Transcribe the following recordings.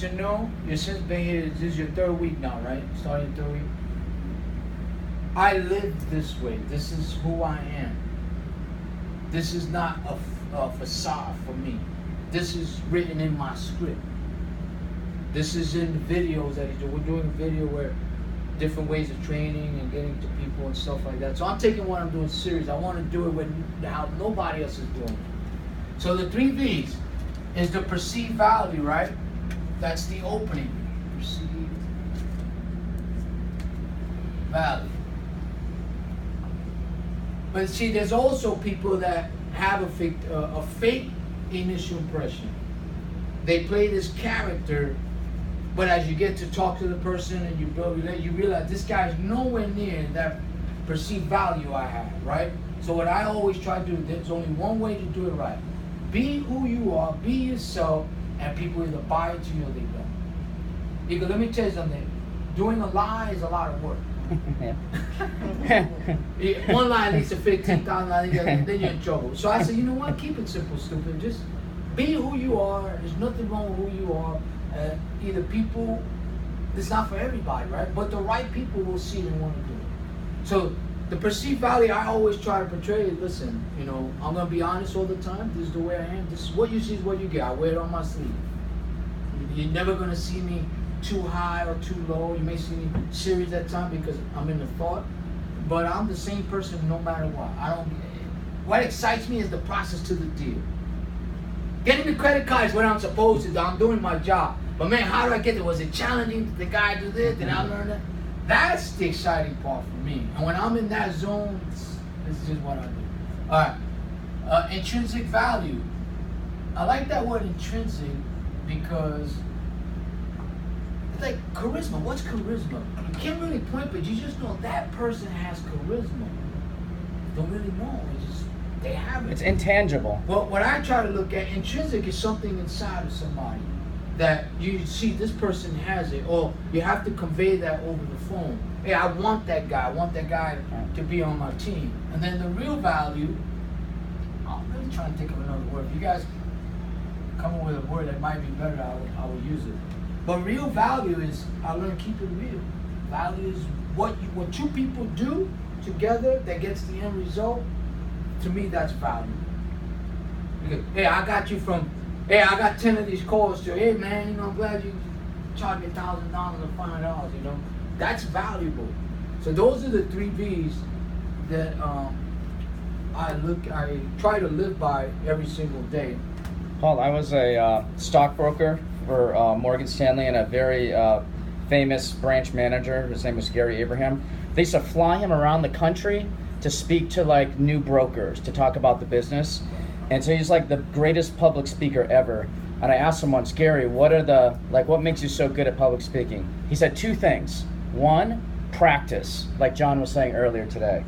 to know, you've since been here, this is your 3rd week now, right? Starting your 3rd week. I live this way. This is who I am. This is not a facade for me. This is written in my script. This is in the videos that we're doing a video where different ways of training and getting to people and stuff like that. So I'm taking what I'm doing serious. I want to do it with how nobody else is doing it. So the 3 V's is the perceived value, right? That's the opening. Perceived value. But see, there's also people that have a fake initial impression. They play this character, but as you get to talk to the person and you build, you realize this guy's nowhere near that perceived value I have, right? So what I always try to do, there's only one way to do it right. Be who you are, be yourself, and people either buy it to you or they don't. Because let me tell you something, doing a lie is a lot of work. One lie leads to 15,000 lies, then you're in trouble. So I said, you know what, keep it simple, stupid. Just be who you are. There's nothing wrong with who you are. Either people, it's not for everybody, right? But the right people will see it and want to do it. So the perceived value I always try to portray is, listen, you know, I'm going to be honest all the time. This is the way I am. This is what you see is what you get. I wear it on my sleeve. You're never going to see me too high or too low. You may see me serious at times because I'm in the thought. But I'm the same person no matter what. What excites me is the process to the deal. Getting the credit card is what I'm supposed to do. I'm doing my job. But man, how do I get there? Was it challenging? Did the guy do this? Did I learn that? That's the exciting part for me. And when I'm in that zone, this is just what I do. All right. Intrinsic value. I like that word intrinsic because it's like charisma. What's charisma? You can't really point, but you just know that person has charisma. Don't really know. It's just, they have it. It's intangible. Well, what I try to look at, intrinsic is something inside of somebody that you see this person has it, or you have to convey that over the phone. Hey, I want that guy. I want that guy to be on my team. And then the real value, I'm really trying to think of another word. If you guys come up with a word that might be better, I will use it. But real value is, I learned to keep it real. Value is what two people do together that gets the end result. To me, that's value. Because, hey, I got 10 of these calls to, hey man, you know, I'm glad you charged me $1,000 or $500, you know. That's valuable. So those are the 3 V's that I try to live by every single day. Paul, I was a stockbroker for Morgan Stanley and a very famous branch manager. His name was Gary Abraham. They used to fly him around the country to speak to like new brokers to talk about the business. And so he's like the greatest public speaker ever. And I asked him once, Gary, what makes you so good at public speaking? He said 2 things. 1, practice, like John was saying earlier today.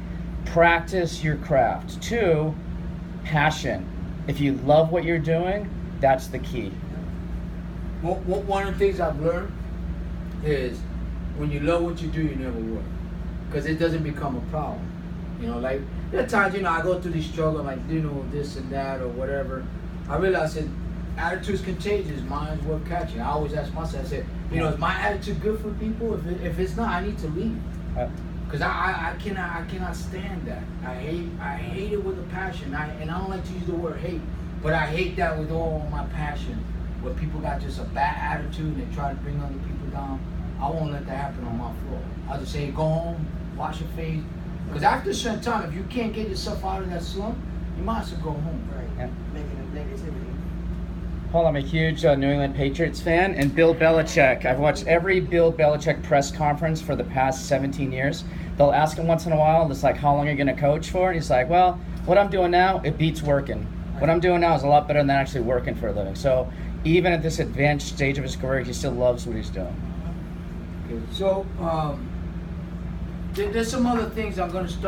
Practice your craft. 2, passion. If you love what you're doing, that's the key. Well, one of the things I've learned is when you love what you do, you never work. Because it doesn't become a problem. You know, like, there are times, you know, I go through these struggles, like, you know, this and that or whatever. I realize that attitude's contagious, mine's worth catching. I always ask myself, I said, you know, is my attitude good for people? If it's not, I need to leave. Because I cannot stand that. I hate it with a passion. And I don't like to use the word hate, but I hate that with all my passion. Where people got just a bad attitude and they try to bring other people down. I won't let that happen on my floor. I'll just say, go home, wash your face. Because after a certain time, if you can't get yourself out of that slump, you might as well go home. Right. Yeah. Negative negativity. Paul, I'm a huge New England Patriots fan, and Bill Belichick. I've watched every Bill Belichick press conference for the past 17 years. They'll ask him once in a while, it's like, how long are you going to coach for? And he's like, well, what I'm doing now, it beats working. What I'm doing now is a lot better than actually working for a living. So even at this advanced stage of his career, he still loves what he's doing. Okay. So there's some other things I'm going to start.